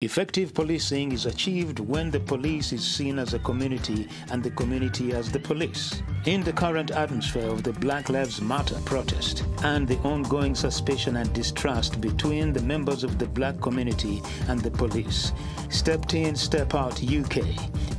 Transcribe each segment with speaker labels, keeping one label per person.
Speaker 1: Effective policing is achieved when the police is seen as a community and the community as the police. In the current atmosphere of the Black Lives Matter protest and the ongoing suspicion and distrust between the members of the black community and the police, STEPPEIN Step Out UK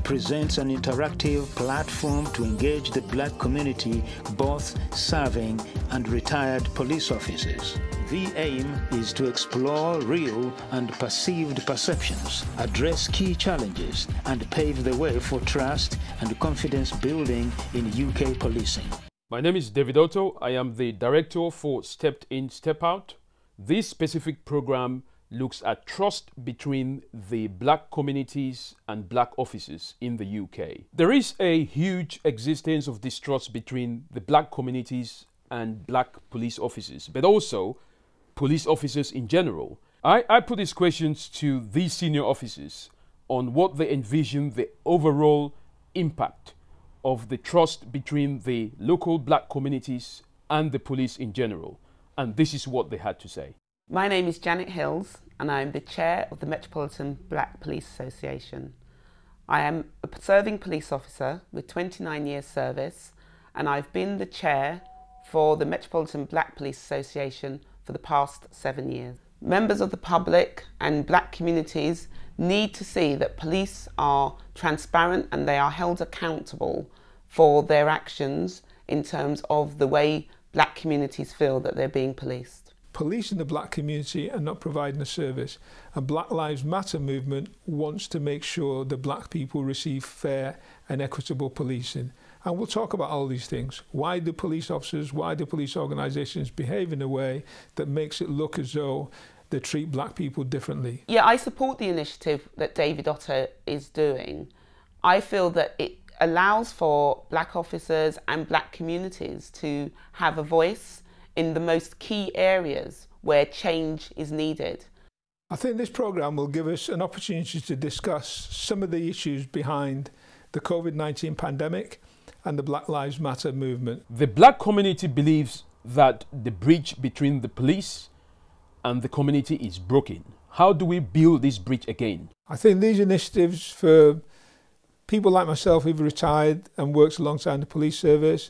Speaker 1: presents an interactive platform to engage the black community, both serving and retired police officers. The aim is to explore real and perceived perceptions, address key challenges, and pave the way for trust and confidence building in UK policing.
Speaker 2: My name is David Otto. I am the director for STEPPEIN Step Out. This specific program looks at trust between the black communities and black officers in the UK. There is a huge existence of distrust between the black communities and black police officers, but also police officers in general. I put these questions to these senior officers on what they envision the overall impact of the trust between the local black communities and the police in general. And this is what they had to say.
Speaker 3: My name is Janet Hills and I'm the chair of the Metropolitan Black Police Association. I am a serving police officer with 29 years service, and I've been the chair for the Metropolitan Black Police Association for the past 7 years. Members of the public and black communities need to see that police are transparent and they are held accountable for their actions in terms of the way black communities feel that they're being policed.
Speaker 4: Police in the black community are not providing a service, and Black Lives Matter movement wants to make sure that black people receive fair and equitable policing. And we'll talk about all these things. Why do police officers, why do police organisations behave in a way that makes it look as though they treat black people differently?
Speaker 3: Yeah, I support the initiative that David Otto is doing. I feel that it allows for black officers and black communities to have a voice in the most key areas where change is needed.
Speaker 4: I think this programme will give us an opportunity to discuss some of the issues behind the COVID-19 pandemic and the Black Lives Matter movement.
Speaker 2: The black community believes that the bridge between the police and the community is broken. How do we build this bridge again?
Speaker 4: I think these initiatives for people like myself who've retired and worked alongside the police service,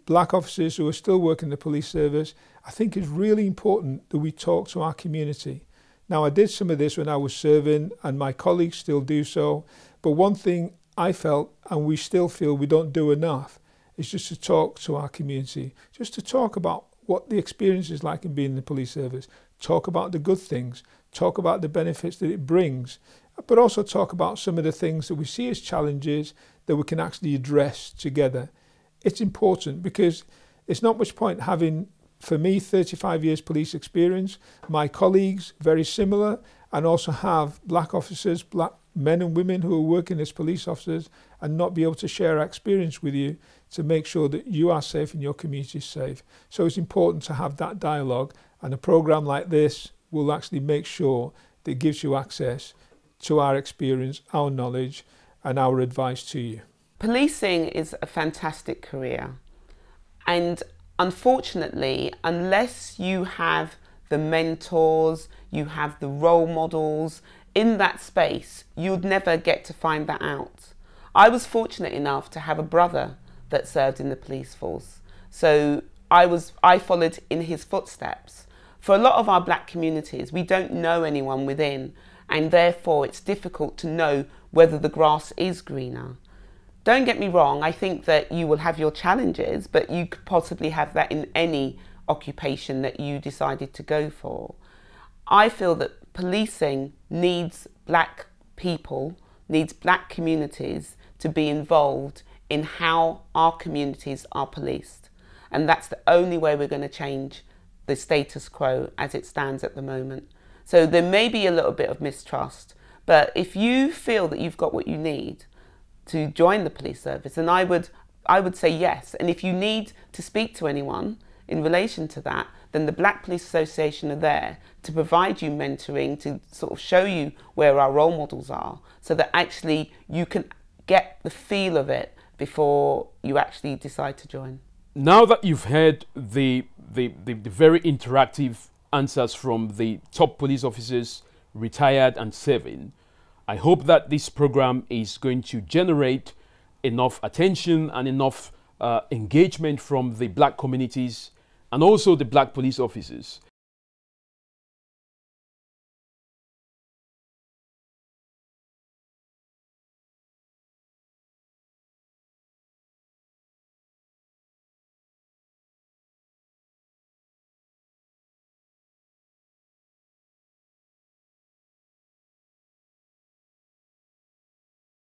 Speaker 4: black officers who are still working in the police service, I think it's really important that we talk to our community. Now, I did some of this when I was serving and my colleagues still do so, but one thing I felt, and we still feel we don't do enough, is just to talk to our community, just to talk about what the experience is like in being in the police service, talk about the good things, talk about the benefits that it brings, but also talk about some of the things that we see as challenges that we can actually address together. It's important because it's not much point having, for me, 35 years police experience, my colleagues very similar, and also have black officers, black men and women who are working as police officers, and not be able to share our experience with you to make sure that you are safe and your community is safe. So it's important to have that dialogue, and a programme like this will actually make sure that it gives you access to our experience, our knowledge and our advice to you.
Speaker 3: Policing is a fantastic career, and unfortunately, unless you have the mentors, you have the role models in that space, you'd never get to find that out. I was fortunate enough to have a brother that served in the police force, so I followed in his footsteps. For a lot of our black communities, we don't know anyone within, and therefore it's difficult to know whether the grass is greener. Don't get me wrong, I think that you will have your challenges, but you could possibly have that in any occupation that you decided to go for. I feel that policing needs black people, needs black communities to be involved in how our communities are policed. And that's the only way we're going to change the status quo as it stands at the moment. So there may be a little bit of mistrust, but if you feel that you've got what you need to join the police service, then I would say yes. And if you need to speak to anyone in relation to that, then the Black Police Association are there to provide you mentoring, to sort of show you where our role models are, so that actually you can get the feel of it before you actually decide to join.
Speaker 2: Now that you've heard the very interactive answers from the top police officers retired and serving. I hope that this program is going to generate enough attention and enough engagement from the black communities and also the black police officers